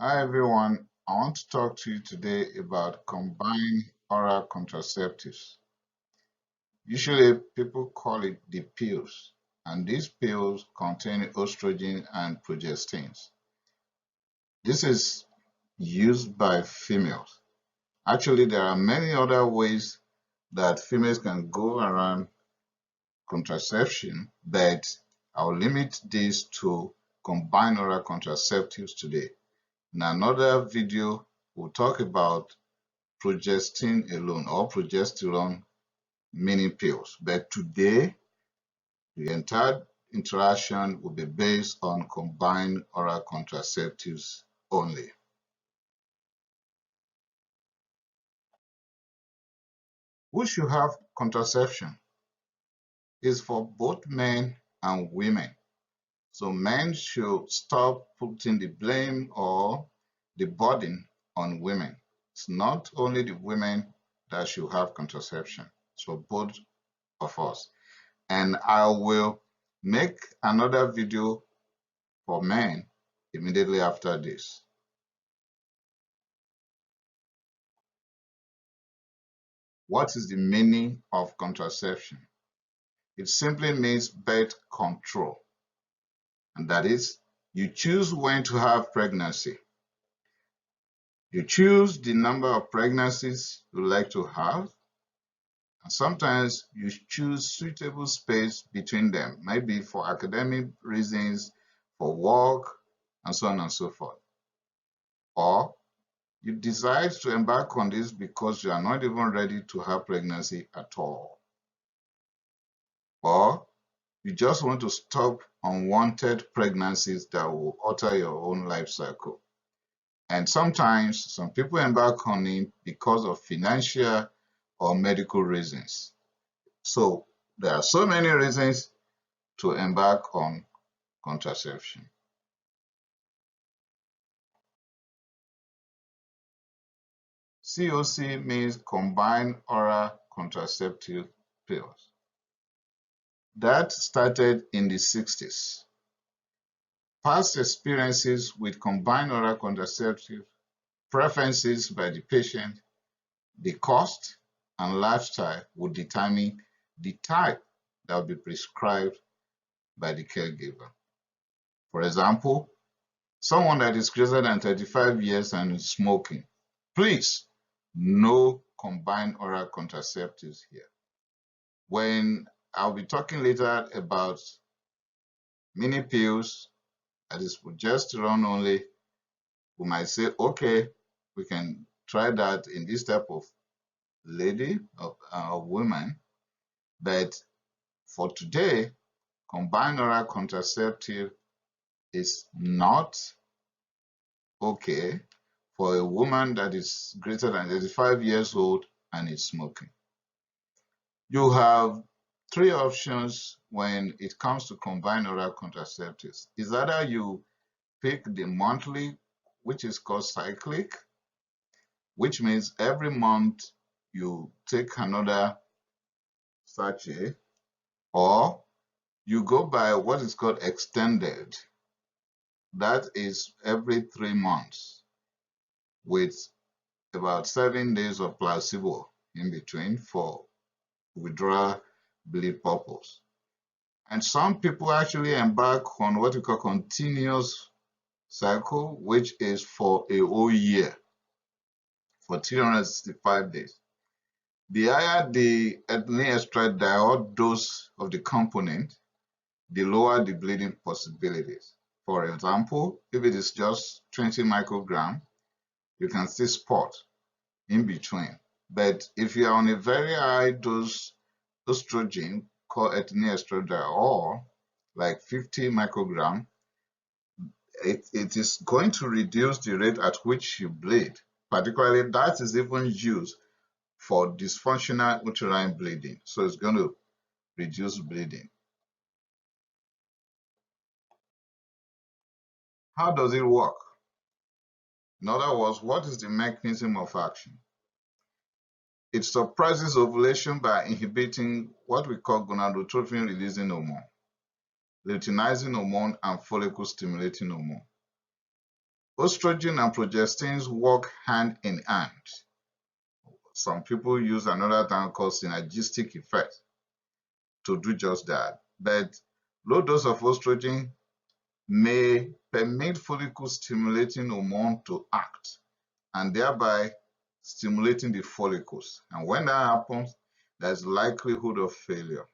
Hi everyone, I want to talk to you today about combined oral contraceptives. Usually people call it the pills, and these pills contain estrogen and progestins. This is used by females. Actually, there are many other ways that females can go around contraception, but I'll limit this to combined oral contraceptives today. In another video, we'll talk about progestin alone or progesterone mini pills. But today, the entire interaction will be based on combined oral contraceptives only. Who should have contraception? Is for both men and women. So men should stop putting the blame or the burden on women. It's not only the women that should have contraception. It's for both of us. And I will make another video for men immediately after this. What is the meaning of contraception? It simply means birth control, and that is you choose when to have pregnancy. You choose the number of pregnancies you like to have, and sometimes you choose suitable space between them, maybe for academic reasons, for work, and so on and so forth. Or you decide to embark on this because you are not even ready to have pregnancy at all. Or you just want to stop unwanted pregnancies that will alter your own life cycle. And sometimes some people embark on it because of financial or medical reasons. So there are so many reasons to embark on contraception. COC means combined oral contraceptive pills. That started in the 60s. Past experiences with combined oral contraceptive, preferences by the patient, the cost, and lifestyle would determine the type that will be prescribed by the caregiver. For example, someone that is greater than 35 years and is smoking, please, no combined oral contraceptives here. When I'll be talking later about mini pills, that is progesterone only, we might say, okay, we can try that in this type of lady or woman. But for today, combined oral contraceptive is not okay for a woman that is greater than 35 years old and is smoking. You have three options when it comes to combined oral contraceptives. Is either you pick the monthly, which is called cyclic, which means every month you take another sachet, or you go by what is called extended. That is every 3 months with about 7 days of placebo in between for withdrawal bleed purpose. And some people actually embark on what we call continuous cycle, which is for a whole year, for 365 days. The higher the ethylene estradiol dose of the component, the lower the bleeding possibilities. For example, if it is just 20 microgram, you can see spot in between. But if you are on a very high dose estrogen called ethylene estradiol, like 50 microgram, it is going to reduce the rate at which you bleed. Particularly, that is even used for dysfunctional uterine bleeding. So it's going to reduce bleeding. How does it work? In other words, what is the mechanism of action? It suppresses ovulation by inhibiting what we call gonadotropin releasing hormone, luteinizing hormone, and follicle stimulating hormone. Estrogen and progestins work hand in hand. Some people use another term called synergistic effect to do just that. But low dose of estrogen may permit follicle stimulating hormone to act and thereby stimulating the follicles. And when that happens, there's likelihood of failure.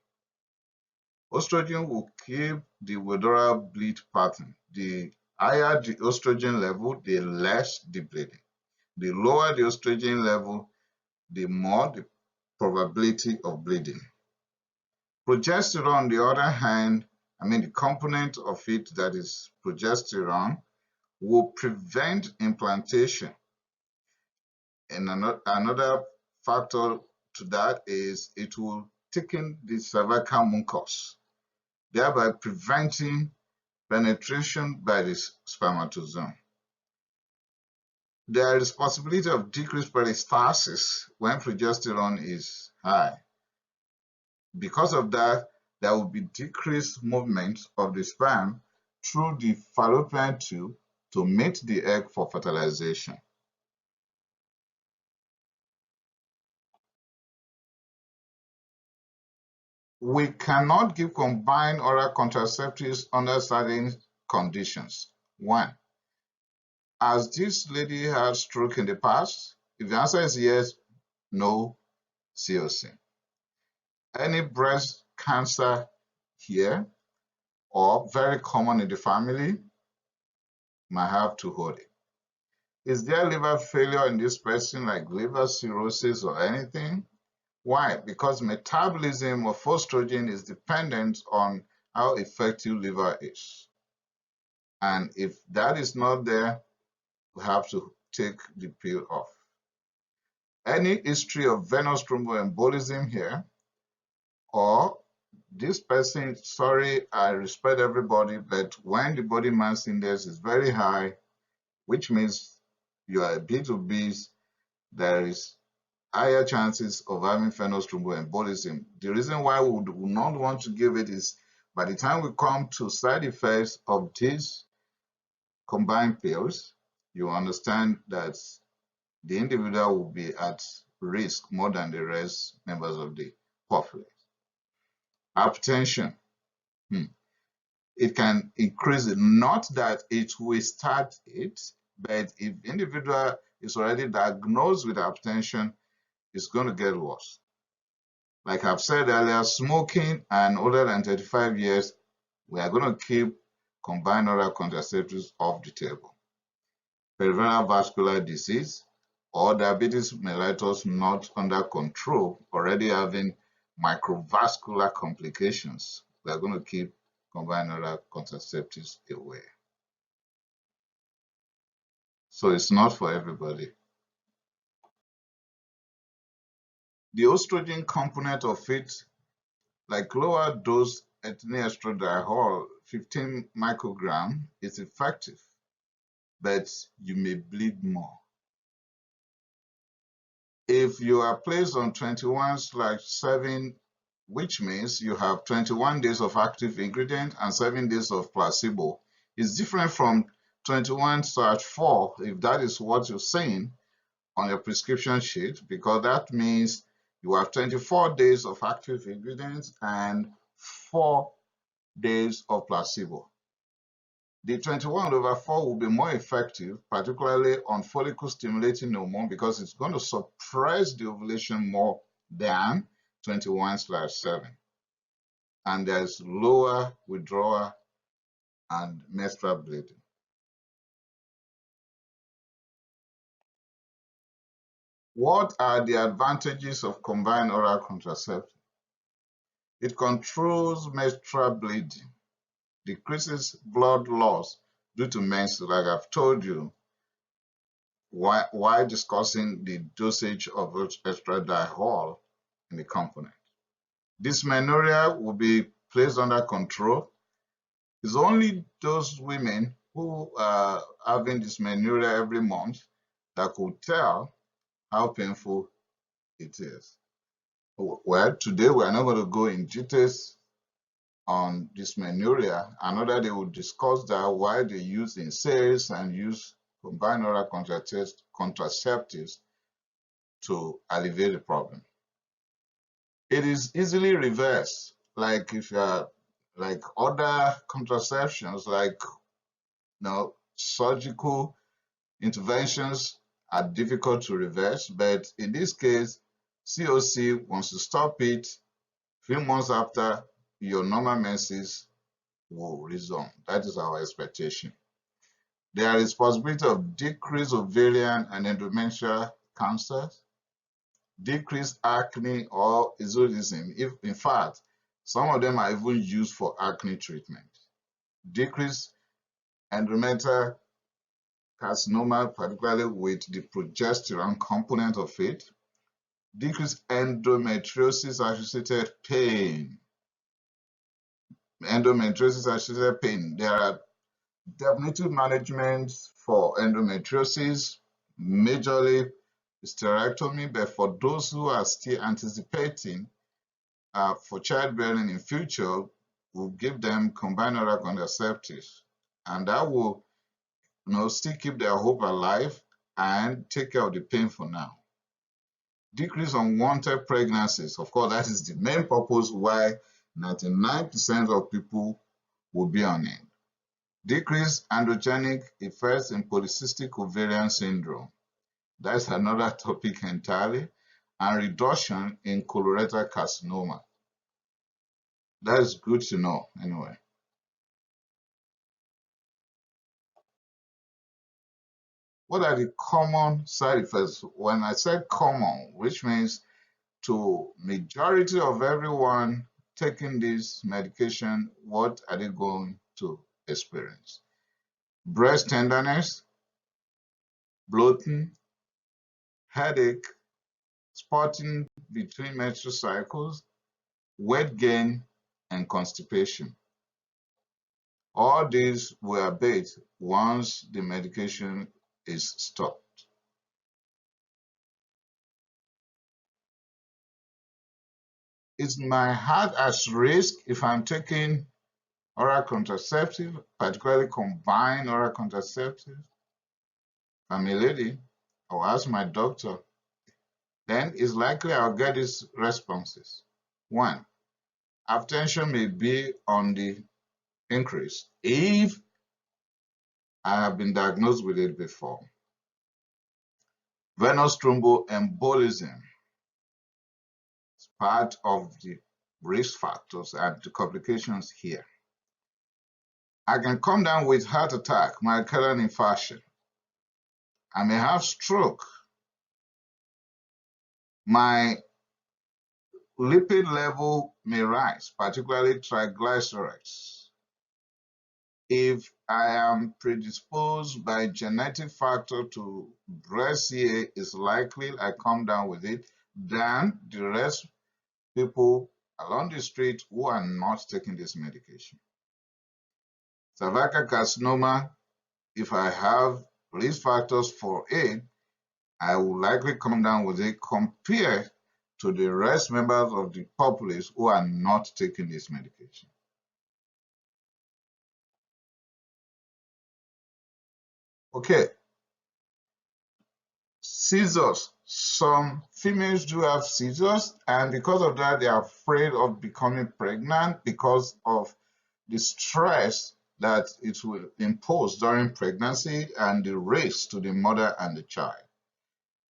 Estrogen will keep the withdrawal bleed pattern. The higher the estrogen level, the less the bleeding. The lower the estrogen level, the more the probability of bleeding. Progesterone, on the other hand, the component of it that is progesterone will prevent implantation. And another factor to that is it will thicken the cervical mucus, thereby preventing penetration by the spermatozoa. There is possibility of decreased peristalsis when progesterone is high. Because of that, there will be decreased movement of the sperm through the fallopian tube to mate the egg for fertilization. We cannot give combined oral contraceptives under certain conditions. One, has this lady had stroke in the past? If the answer is yes, no COC. Any breast cancer here or very common in the family, might have to hold it. Is there liver failure in this person, like liver cirrhosis or anything? Why? Because metabolism of estrogen is dependent on how effective liver is. And if that is not there, we have to take the pill off. Any history of venous thromboembolism here, or this person, sorry, I respect everybody, but when the body mass index is very high, which means you are a bit obese, there is higher chances of having venous thromboembolism. The reason why we would not want to give it is by the time we come to side effects of these combined pills, you understand that the individual will be at risk more than the rest members of the population. Hypertension. It can increase it, not that it will start it, but if individual is already diagnosed with hypertension, it's going to get worse. Like I've said earlier, smoking and older than 35 years, we are going to keep combined oral contraceptives off the table. Peripheral vascular disease or diabetes mellitus not under control, already having microvascular complications, we are going to keep combined oral contraceptives away. So it's not for everybody. The estrogen component of it, like lower dose ethylene estradiol, 15 microgram, is effective, but you may bleed more. If you are placed on 21/7, which means you have 21 days of active ingredient and 7 days of placebo, it's different from 21/4, if that is what you're saying on your prescription sheet, because that means you have 24 days of active ingredients and 4 days of placebo. The 21/4 will be more effective, particularly on follicle stimulating hormone, because it's going to suppress the ovulation more than 21/7. And there's lower withdrawal and menstrual bleeding. What are the advantages of combined oral contraceptive? It controls menstrual bleeding, decreases blood loss due to menstruation, like I've told you, while discussing the dosage of estradiol in the component. Dysmenorrhea will be placed under control. It's only those women who are having dysmenorrhea every month that could tell how painful it is. Well, today we are not going to go in details on dysmenorrhea. Another day we'll discuss that, why they use NSAIDs and use combined oral contraceptives to alleviate the problem. It is easily reversed, like if you are like other contraceptions, like surgical interventions are difficult to reverse, but in this case, COC, once you stop it, few months after, your normal menses will resume. That is our expectation. There is possibility of decreased ovarian and endometrial cancers, decreased acne or exotism. If, in fact, some of them are even used for acne treatment. Decreased endometrial carcinoma, particularly with the progesterone component of it. Decreased endometriosis-associated pain. Endometriosis-associated pain. There are definitive management for endometriosis, majorly hysterectomy, but for those who are still anticipating for childbearing in future, we'll give them combined oral contraceptives, and that will still keep their hope alive and take care of the pain for now. Decrease unwanted pregnancies. Of course, that is the main purpose why 99% of people will be on it. Decrease androgenic effects in polycystic ovarian syndrome. That's another topic entirely. And reduction in colorectal carcinoma. That is good to know anyway. What are the common side effects? When I said common, which means to majority of everyone taking this medication, what are they going to experience? Breast tenderness, bloating, headache, spotting between menstrual cycles, weight gain, and constipation. All these will abate once the medication is stopped. Is my heart at risk if I'm taking oral contraceptive, particularly combined oral contraceptive? If I'm a lady, I'll ask my doctor. Then it's likely I'll get these responses. One, hypertension may be on the increase if I have been diagnosed with it before. Venous thromboembolism is part of the risk factors and the complications here. I can come down with heart attack, myocardial infarction. I may have stroke. My lipid level may rise, particularly triglycerides. If I am predisposed by genetic factor to breast CA, it's likely I come down with it than the rest people along the street who are not taking this medication. Cervical carcinoma, if I have risk factors for it, I will likely come down with it compared to the rest members of the populace who are not taking this medication. Okay. Seizures. Some females do have seizures, and because of that, they are afraid of becoming pregnant because of the stress that it will impose during pregnancy and the risk to the mother and the child.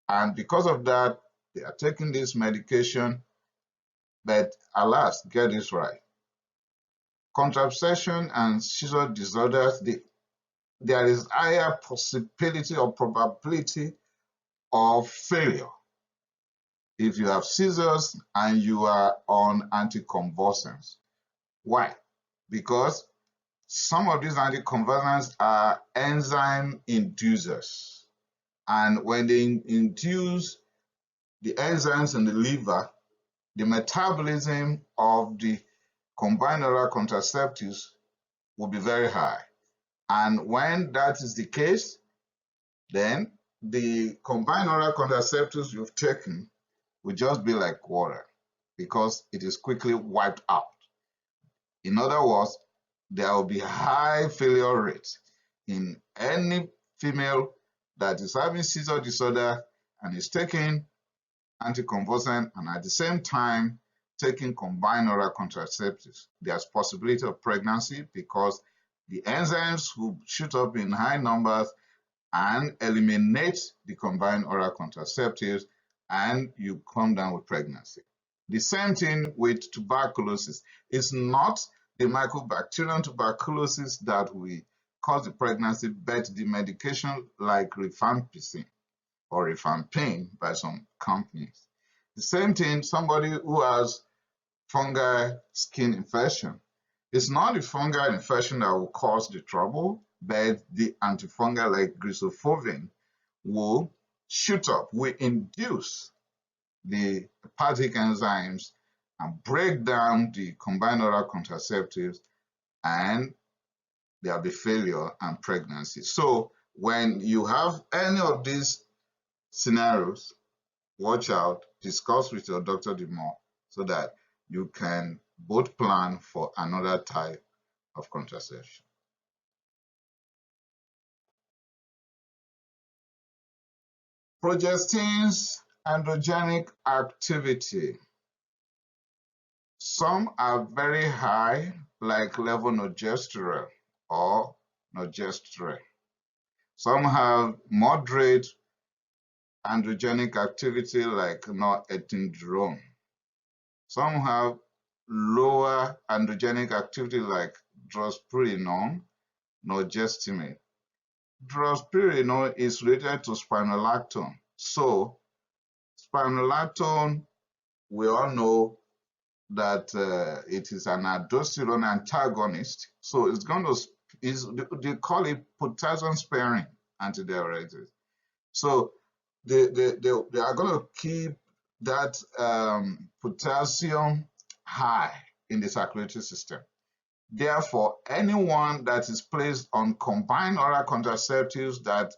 And because of that, they are taking this medication, but alas, get this right. Contraception and seizure disorders, there is higher possibility or probability of failure if you have seizures and you are on anticonvulsants. Why? Because some of these anticonvulsants are enzyme inducers. And when they induce the enzymes in the liver, the metabolism of the combined oral contraceptives will be very high. And when that is the case, then the combined oral contraceptives you've taken will just be like water because it is quickly wiped out. In other words, there will be high failure rates in any female that is having seizure disorder and is taking anticonvulsant and at the same time taking combined oral contraceptives, there's possibility of pregnancy because the enzymes will shoot up in high numbers and eliminate the combined oral contraceptives, and you come down with pregnancy. The same thing with tuberculosis. It's not the mycobacterium tuberculosis that will cause the pregnancy, but the medication like rifampicin or rifampin by some companies. The same thing, somebody who has fungal skin infection. It's not the fungal infection that will cause the trouble, but the antifungal like grisofovin will shoot up, will induce the hepatic enzymes and break down the combined oral contraceptives, and there'll be failure and pregnancy. So when you have any of these scenarios, watch out, discuss with your doctor the more so that you can both plan for another type of contraception. Progestins, androgenic activity. Some are very high, like levonorgestrel or norgestrel. Some have moderate androgenic activity, like norethindrone. Some have lower androgenic activity, like drospirenone, norgestimate. Drospirenone is related to spironolactone. So spironolactone, we all know that it is an aldosterone antagonist. So it's going to, they call it potassium sparing antidiuretic. So they are going to keep that potassium high in the circulatory system. Therefore, anyone that is placed on combined oral contraceptives that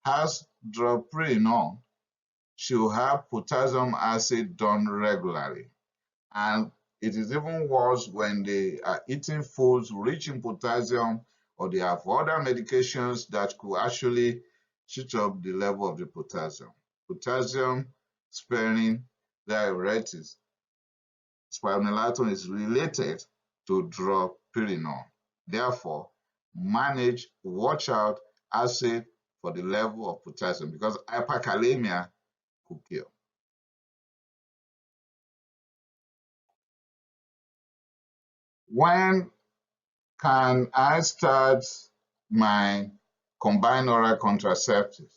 has drospirenone should have potassium acid done regularly. And it is even worse when they are eating foods rich in potassium, or they have other medications that could actually shoot up the level of the potassium. Potassium sparing diuretics, spironolactone, is related to drospirenone. Therefore, manage, watch out, acid for the level of potassium because hyperkalemia could kill. When can I start my combined oral contraceptives?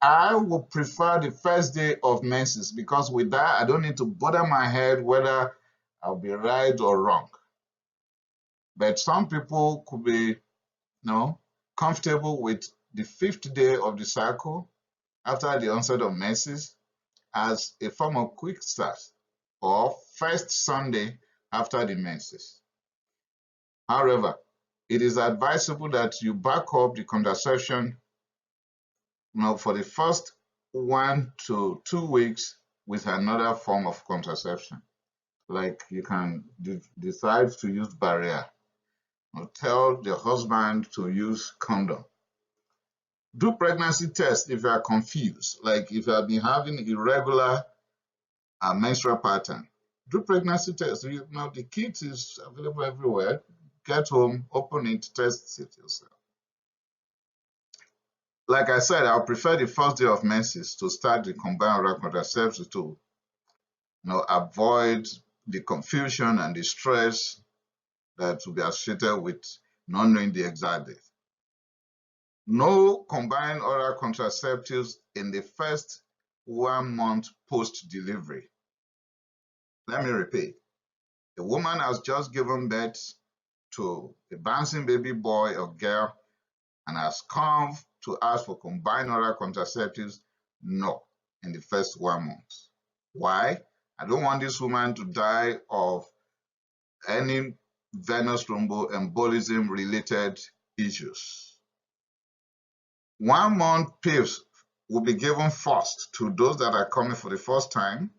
I would prefer the first day of menses because with that, I don't need to bother my head whether I'll be right or wrong. But some people could be, comfortable with the 5th day of the cycle after the onset of menses as a form of quick start, or first Sunday after the menses. However, it is advisable that you back up the contraception for the first 1 to 2 weeks with another form of contraception. Like you can decide to use barrier, or tell the husband to use condom. Do pregnancy tests if you are confused, like if you have been having irregular menstrual pattern. Do pregnancy tests. The kit is available everywhere. Get home, open it, test it yourself. Like I said, I prefer the first day of menses to start the combined oral contraceptives to avoid the confusion and the stress that will be associated with not knowing the exact date. No combined oral contraceptives in the first 1 month post-delivery. Let me repeat. A woman has just given birth to a bouncing baby boy or girl and has come to ask for combined oral contraceptives. No, in the first 1 month. Why? I don't want this woman to die of any venous thromboembolism related issues. 1 month pills will be given first to those that are coming for the first time,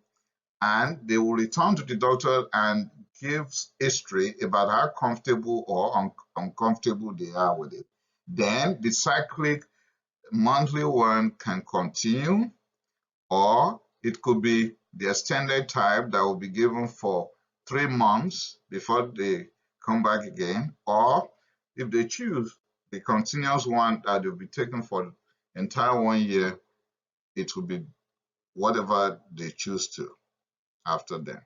and they will return to the doctor and give history about how comfortable or uncomfortable they are with it. Then the cyclic monthly one can continue, or it could be the extended type that will be given for 3 months before they come back again, or if they choose the continuous one that will be taken for the entire 1 year, it will be whatever they choose to after that.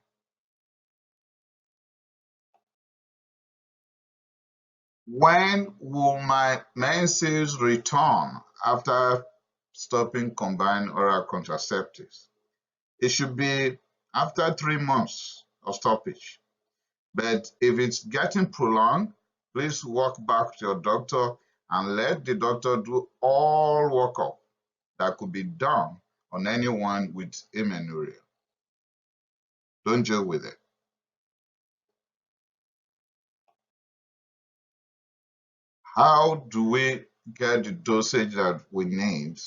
When will my menses return after stopping combined oral contraceptives? It should be after 3 months of stoppage. But if it's getting prolonged, please walk back to your doctor and let the doctor do all workup that could be done on anyone with amenorrhea. Don't joke with it. How do we get the dosage that we need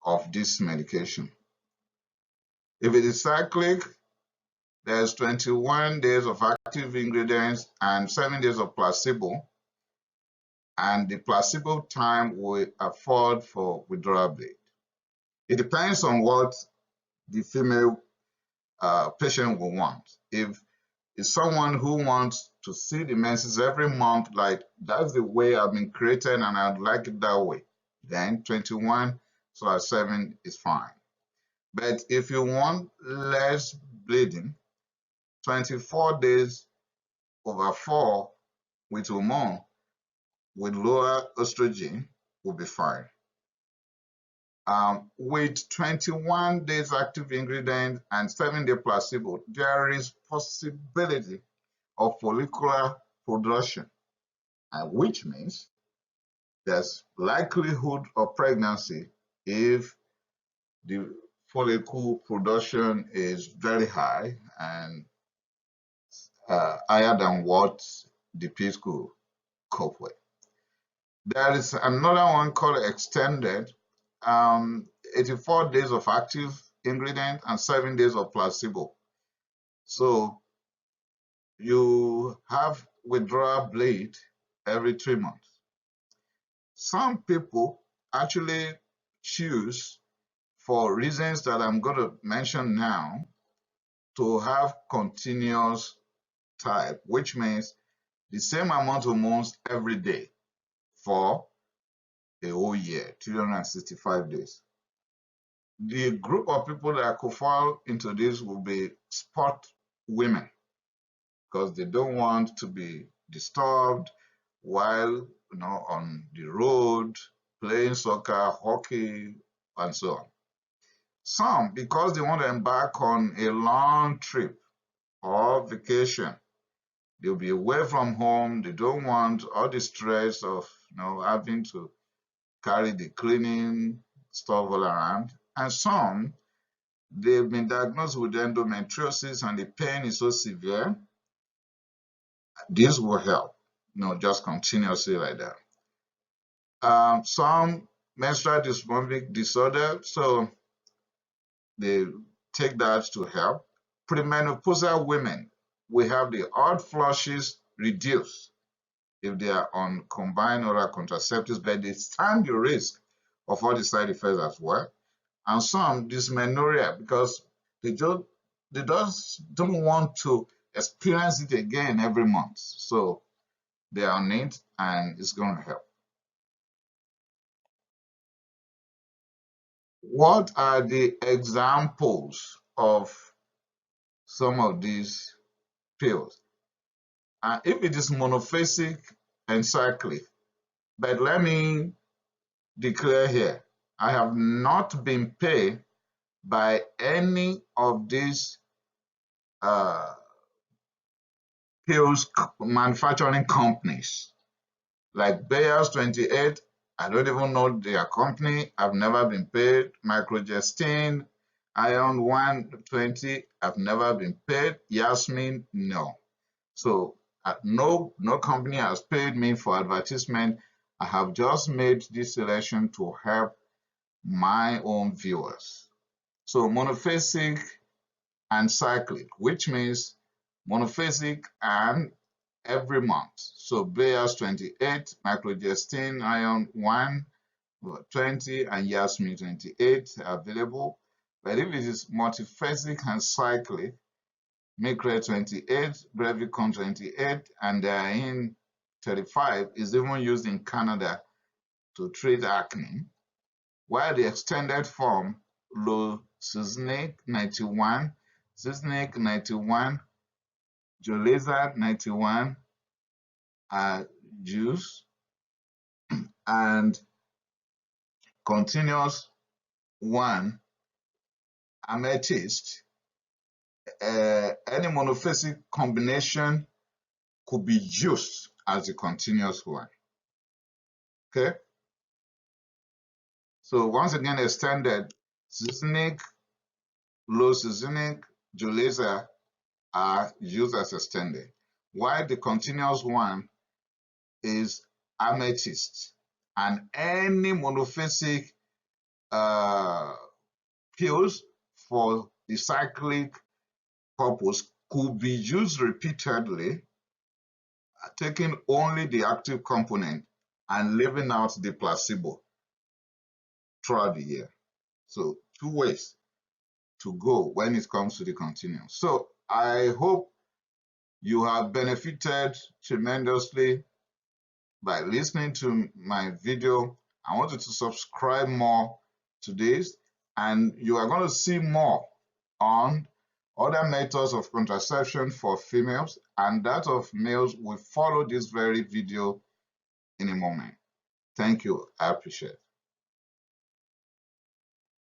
of this medication? If it is cyclic, there's 21 days of active ingredients and 7 days of placebo, and the placebo time will afford for withdrawal date. It depends on what the female patient will want. If it's someone who wants to see the menses every month, like that's the way I've been created and I'd like it that way, then 21/7 is fine. But if you want less bleeding, 24 days over 4 with hormone with lower estrogen will be fine. With 21 days active ingredient and 7-day placebo, there is possibility of follicular production, which means there's likelihood of pregnancy if the follicle production is very high and higher than what the pill could cope with. There is another one called extended, 84 days of active ingredient and 7 days of placebo. So you have withdrawal bleed every 3 months. Some people actually choose, for reasons that I'm going to mention now, to have continuous type, which means the same amount of hormones every day for a whole year, 365 days. The group of people that could fall into this will be sport women, because they don't want to be disturbed while on the road, playing soccer, hockey, and so on. Some, because they want to embark on a long trip or vacation, they'll be away from home. They don't want all the stress of having to carry the cleaning stuff all around. And some, they've been diagnosed with endometriosis and the pain is so severe. This will help, just continuously like that. Some menstrual dysphoric disorder, so they take that to help. Premenopausal women will have the odd flushes reduced if they are on combined oral contraceptives, but they stand the risk of all the side effects as well. And some dysmenorrhea, because they just don't want to experience it again every month. So they are on it and it's going to help. What are the examples of some of these pills? If it is monophasic and cyclic, but let me declare here, I have not been paid by any of these pills manufacturing companies. Like Bayer's 28, I don't even know their company. I've never been paid. Progestins, Iron 120, I've never been paid. Yasmin, no. So no company has paid me for advertisement. I have just made this selection to help my own viewers. So monophasic and cyclic, which means monophasic and every month. So Bayer's 28, microgestin iron 1, 20, and Yasmin 28 are available. But if it is multiphasic and cyclic, Micre 28, Brevicon 28, and Diain 35 is even used in Canada to treat acne, while the extended form, Losiznic 91, Ziznic 91, Joleza 91 are used, and continuous 1, amethyst, any monophasic combination could be used as a continuous one. Okay? So once again, extended, Ziznic, Losiznic, Joleza are used as extended, while the continuous one is amethyst, and any monophasic pills for the cyclic purpose could be used repeatedly, taking only the active component and leaving out the placebo throughout the year. So 2 ways to go when it comes to the continuum. So I hope you have benefited tremendously by listening to my video. I want you to subscribe more to this, and you are going to see more on other methods of contraception for females, and that of males will follow this very video in a moment. Thank you. I appreciate it.